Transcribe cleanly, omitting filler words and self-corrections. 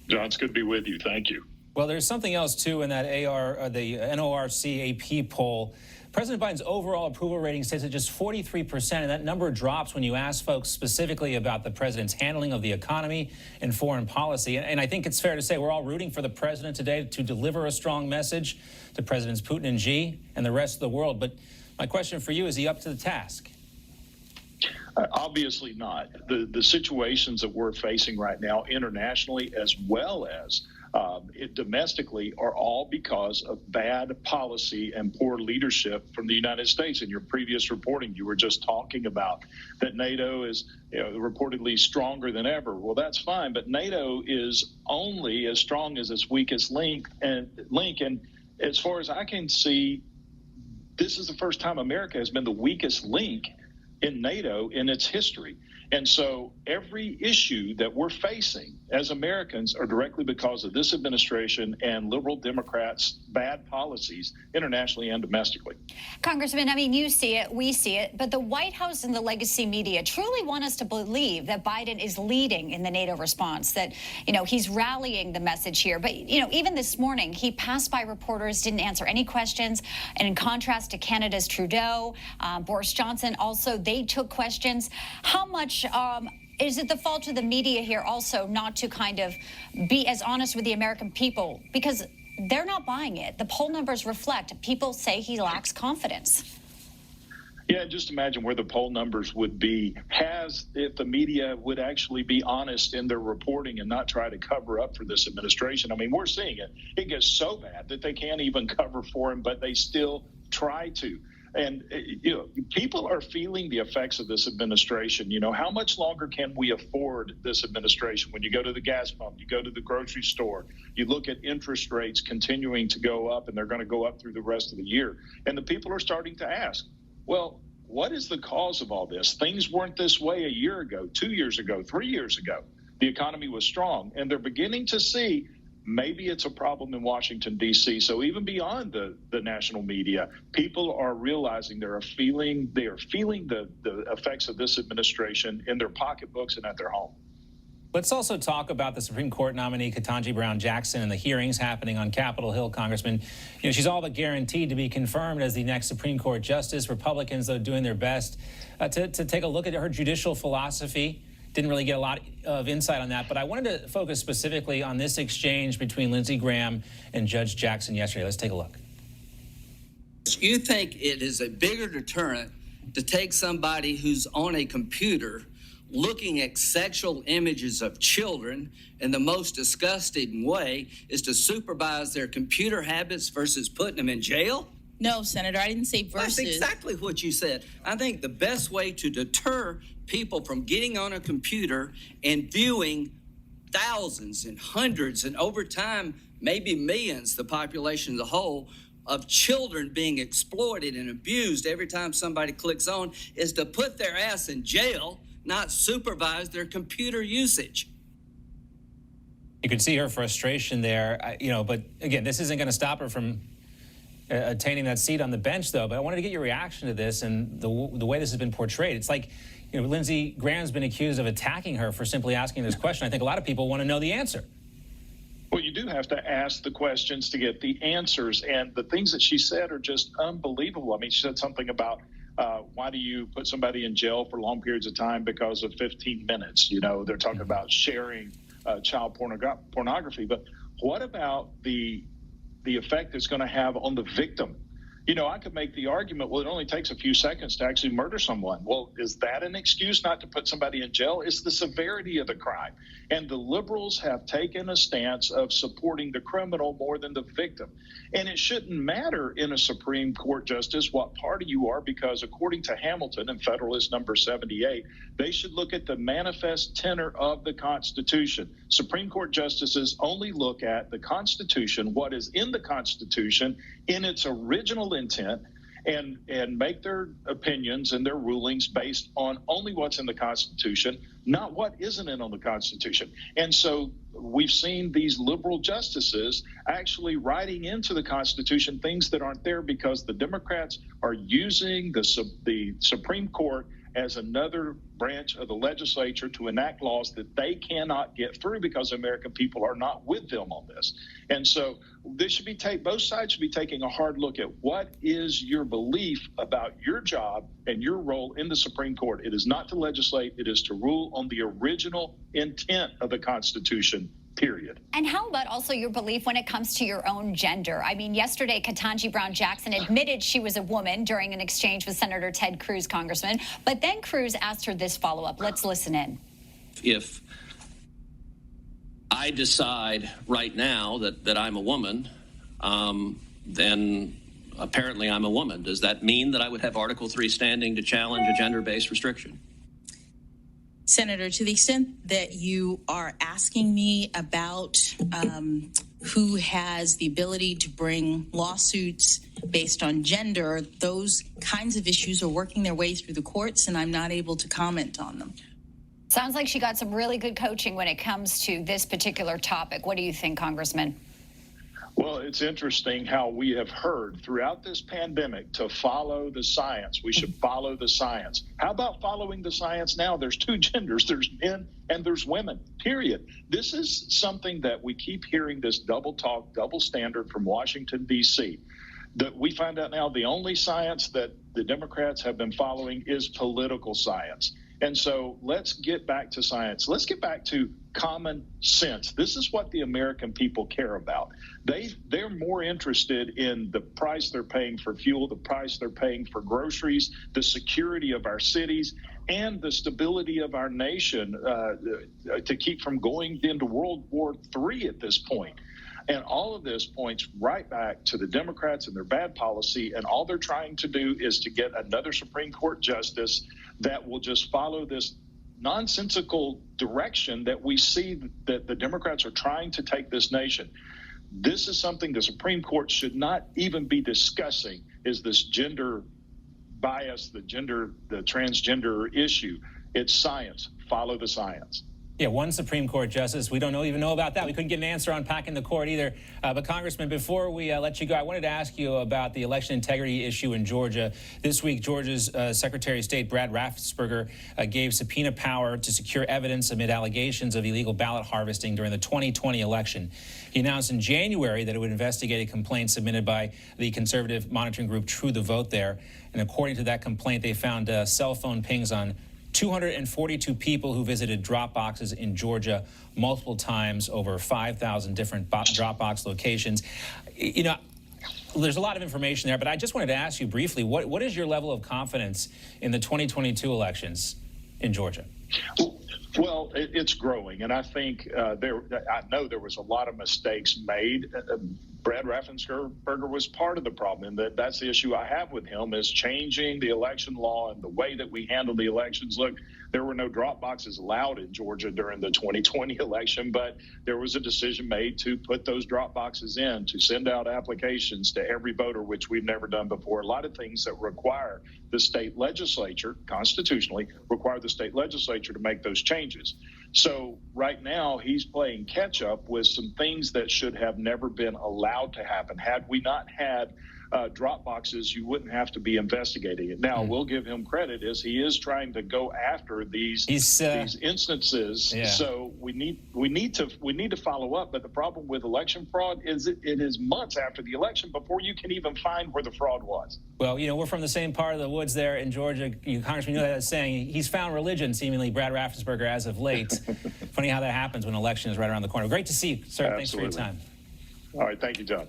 John, it's good to be with you. Thank you. Well, there's something else, too, in that the NORC AP poll. President Biden's overall approval rating stays at just 43%, and that number drops when you ask folks specifically about the president's handling of the economy and foreign policy. And I think it's fair to say we're all rooting for the president today to deliver a strong message to Presidents Putin and Xi and the rest of the world. But my question for you, is he up to the task? Obviously not. The situations that we're facing right now internationally as well as domestically are all because of bad policy and poor leadership from the United States. In your previous reporting, you were just talking about that NATO is reportedly stronger than ever. Well, that's fine, but NATO is only as strong as its weakest link. And as far as I can see, this is the first time America has been the weakest link in NATO in its history. And so every issue that we're facing as Americans are directly because of this administration and liberal Democrats' bad policies internationally and domestically. Congressman, I mean, you see it, we see it, but the White House and the legacy media truly want us to believe that Biden is leading in the NATO response, that, he's rallying the message here. But, even this morning, he passed by reporters, didn't answer any questions. And in contrast to Canada's Trudeau, Boris Johnson, also, they took questions. How much is it the fault of the media here also not to kind of be as honest with the American people? Because they're not buying it. The poll numbers reflect people say he lacks confidence. Yeah, just imagine where the poll numbers would be if the media would actually be honest in their reporting and not try to cover up for this administration. I mean, we're seeing it. It gets so bad that they can't even cover for him, but they still try to. And, people are feeling the effects of this administration. How much longer can we afford this administration? When you go to the gas pump, you go to the grocery store, you look at interest rates continuing to go up, and they're going to go up through the rest of the year. And the people are starting to ask, well, what is the cause of all this? Things weren't this way a year ago, 2 years ago, 3 years ago. The economy was strong, and they're beginning to see maybe it's a problem in Washington, D.C. So even beyond the national media, people are realizing they are feeling the effects of this administration in their pocketbooks and at their home. Let's also talk about the Supreme Court nominee, Ketanji Brown Jackson, and the hearings happening on Capitol Hill, Congressman. She's all but guaranteed to be confirmed as the next Supreme Court justice. Republicans, though, doing their best to take a look at her judicial philosophy. Didn't really get a lot of insight on that, but I wanted to focus specifically on this exchange between Lindsey Graham and Judge Jackson yesterday. Let's take a look. You think it is a bigger deterrent to take somebody who's on a computer looking at sexual images of children in the most disgusting way is to supervise their computer habits versus putting them in jail? No, Senator, I didn't say versus. That's exactly what you said. I think the best way to deter people from getting on a computer and viewing thousands and hundreds and over time, maybe millions, the population as a whole, of children being exploited and abused every time somebody clicks on is to put their ass in jail, not supervise their computer usage. You can see her frustration there, but again, this isn't going to stop her from attaining that seat on the bench, though. But I wanted to get your reaction to this and the way this has been portrayed. It's like, Lindsey Graham's been accused of attacking her for simply asking this question. I think a lot of people want to know the answer. Well, you do have to ask the questions to get the answers, and the things that she said are just unbelievable. I mean, she said something about why do you put somebody in jail for long periods of time because of 15 minutes? They're talking about sharing child pornography, but what about the effect it's going to have on the victim? I could make the argument, well, it only takes a few seconds to actually murder someone. Well, is that an excuse not to put somebody in jail? It's the severity of the crime. And the liberals have taken a stance of supporting the criminal more than the victim. And it shouldn't matter in a Supreme Court justice what party you are, because according to Hamilton and Federalist number 78, they should look at the manifest tenor of the Constitution. Supreme Court justices only look at the Constitution, what is in the Constitution in its original intent, and make their opinions and their rulings based on only what's in the Constitution, not what isn't in on the Constitution. And so we've seen these liberal justices actually writing into the Constitution things that aren't there because the Democrats are using the Supreme Court as another branch of the legislature to enact laws that they cannot get through because American people are not with them on this. And so this should be both sides should be taking a hard look at what is your belief about your job and your role in the Supreme Court. It is not to legislate, it is to rule on the original intent of the Constitution. Period. And how about also your belief when it comes to your own gender? I mean, yesterday, Ketanji Brown Jackson admitted she was a woman during an exchange with Senator Ted Cruz, Congressman. But then Cruz asked her this follow-up. Let's listen in. If I decide right now that I'm a woman, then apparently I'm a woman. Does that mean that I would have Article 3 standing to challenge a gender-based restriction? Senator, to the extent that you are asking me about who has the ability to bring lawsuits based on gender, those kinds of issues are working their way through the courts, and I'm not able to comment on them. Sounds like she got some really good coaching when it comes to this particular topic. What do you think, Congressman? Well, it's interesting how we have heard throughout this pandemic to follow the science. We should follow the science. How about following the science now? There's two genders. There's men and there's women, period. This is something that we keep hearing, this double talk, double standard from Washington, D.C. That we find out now the only science that the Democrats have been following is political science. And so let's get back to science. Let's get back to common sense. This is what the American people care about. They're more interested in the price they're paying for fuel, the price they're paying for groceries, the security of our cities, and the stability of our nation to keep from going into World War III at this point. And all of this points right back to the Democrats and their bad policy. And all they're trying to do is to get another Supreme Court justice that will just follow this nonsensical direction that we see that the Democrats are trying to take this nation. This is something the Supreme Court should not even be discussing, is this gender bias, the transgender issue. It's science. Follow the science. Yeah, one Supreme Court justice. We don't even know about that. We couldn't get an answer on packing the court either. But Congressman, before we let you go, I wanted to ask you about the election integrity issue in Georgia. This week, Georgia's Secretary of State Brad Raffensperger gave subpoena power to secure evidence amid allegations of illegal ballot harvesting during the 2020 election. He announced in January that it would investigate a complaint submitted by the conservative monitoring group True the Vote there. And according to that complaint, they found cell phone pings on 242 people who visited drop boxes in Georgia multiple times, over 5,000 different drop box locations. You know, there's a lot of information there, but I just wanted to ask you briefly, what is your level of confidence in the 2022 elections in Georgia? Well, it's growing, and I think I know there was a lot of mistakes made. Brad Raffensperger was part of the problem, and that's the issue I have with him, is changing the election law and the way that we handle the elections. Look, there were no drop boxes allowed in Georgia during the 2020 election, but there was a decision made to put those drop boxes in, to send out applications to every voter, which we've never done before. A lot of things that require the state legislature, constitutionally, require the state legislature to make those changes. So right now he's playing catch up with some things that should have never been allowed to happen. Had we not had drop boxes, you wouldn't have to be investigating it. Now, we'll give him credit as he is trying to go after these instances. Yeah. So we need to follow up. But the problem with election fraud is it is months after the election before you can even find where the fraud was. Well, you know, we're from the same part of the woods there in Georgia. You, Congressman, you know that saying, he's found religion, seemingly, Brad Raffensperger, as of late. Funny how that happens when an election is right around the corner. Great to see you, sir. Absolutely. Thanks for your time. All right. Thank you, John.